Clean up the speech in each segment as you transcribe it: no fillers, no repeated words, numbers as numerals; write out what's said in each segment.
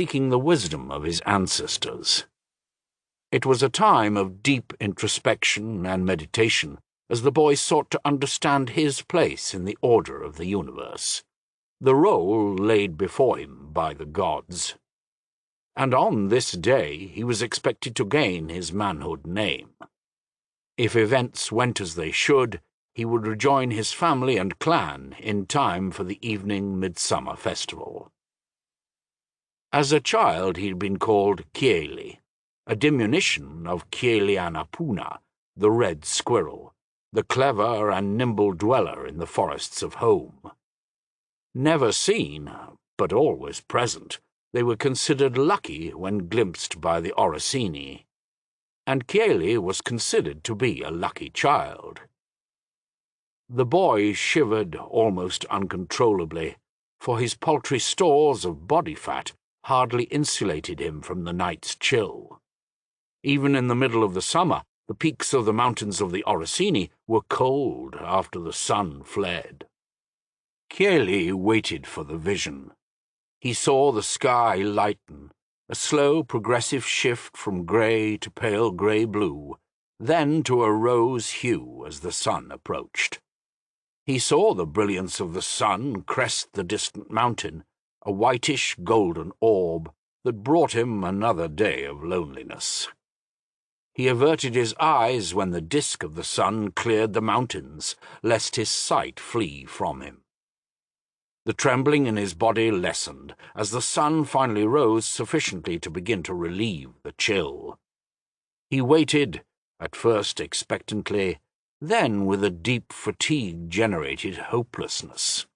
seeking the wisdom of his ancestors. It was a time of deep introspection and meditation as the boy sought to understand his place in the order of the universe, the role laid before him by the gods. And on this day he was expected to gain his manhood name. If events went as they should, he would rejoin his family and clan in time for the evening midsummer festival. As a child he had been called Kieli, a diminution of Kielianapuna, the red squirrel, the clever and nimble dweller in the forests of home. Never seen, but always present, they were considered lucky when glimpsed by the Orsini, and Kieli was considered to be a lucky child. The boy shivered almost uncontrollably, for his paltry stores of body fat hardly insulated him from the night's chill. Even in the middle of the summer, the peaks of the mountains of the Orsini were cold after the sun fled. Kieli waited for the vision. He saw the sky lighten, a slow progressive shift from grey to pale grey-blue, then to a rose hue as the sun approached. He saw the brilliance of the sun crest the distant mountain, a whitish golden orb that brought him another day of loneliness. He averted his eyes when the disk of the sun cleared the mountains, lest his sight flee from him. The trembling in his body lessened as the sun finally rose sufficiently to begin to relieve the chill. He waited, at first expectantly, then with a deep fatigue-generated hopelessness.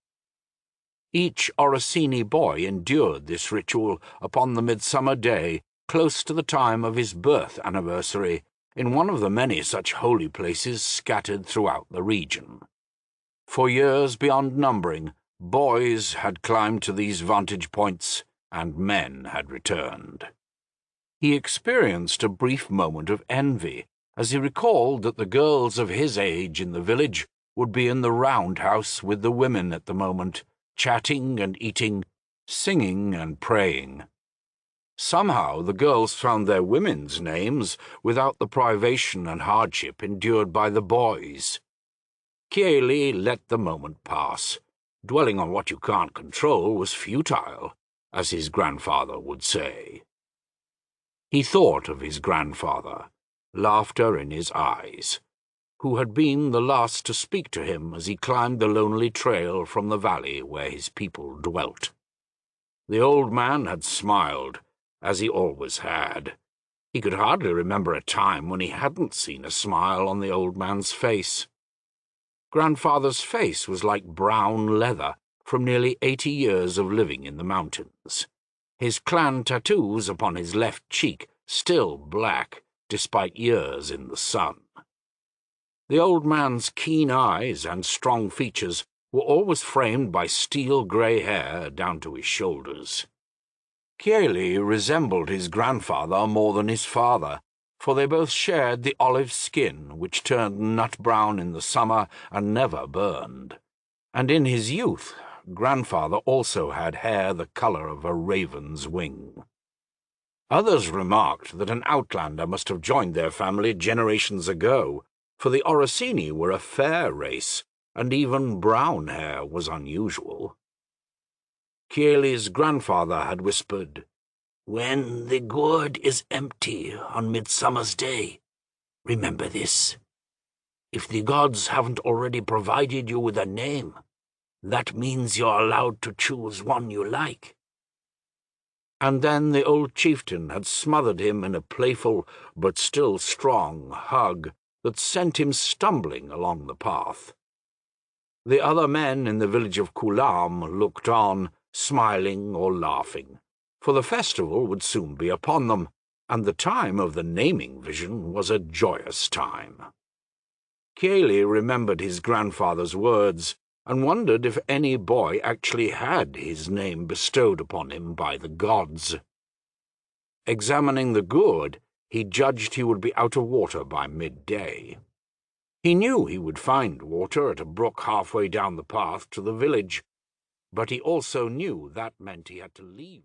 Each Orsini boy endured this ritual upon the midsummer day, close to the time of his birth anniversary, in one of the many such holy places scattered throughout the region. For years beyond numbering, boys had climbed to these vantage points, and men had returned. He experienced a brief moment of envy as he recalled that the girls of his age in the village would be in the roundhouse with the women at the moment, chatting and eating, singing and praying. Somehow the girls found their women's names without the privation and hardship endured by the boys. Kieli let the moment pass. Dwelling on what you can't control was futile, as his grandfather would say. He thought of his grandfather, laughter in his eyes, who had been the last to speak to him as he climbed the lonely trail from the valley where his people dwelt. The old man had smiled, as he always had. He could hardly remember a time when he hadn't seen a smile on the old man's face. Grandfather's face was like brown leather from nearly 80 years of living in the mountains, his clan tattoos upon his left cheek still black despite years in the sun. The old man's keen eyes and strong features were always framed by steel-grey hair down to his shoulders. Kieli resembled his grandfather more than his father, for they both shared the olive skin which turned nut-brown in the summer and never burned, and in his youth grandfather also had hair the colour of a raven's wing. Others remarked that an outlander must have joined their family generations ago, for the Orsini were a fair race, and even brown hair was unusual. Kieli's grandfather had whispered, "When the gourd is empty on Midsummer's Day, remember this. If the gods haven't already provided you with a name, that means you're allowed to choose one you like." And then the old chieftain had smothered him in a playful but still strong hug that sent him stumbling along the path. The other men in the village of Kulam looked on, smiling or laughing, for the festival would soon be upon them, and the time of the naming vision was a joyous time. Kieli remembered his grandfather's words, and wondered if any boy actually had his name bestowed upon him by the gods. Examining the gourd, he judged he would be out of water by midday. He knew he would find water at a brook halfway down the path to the village, but he also knew that meant he had to leave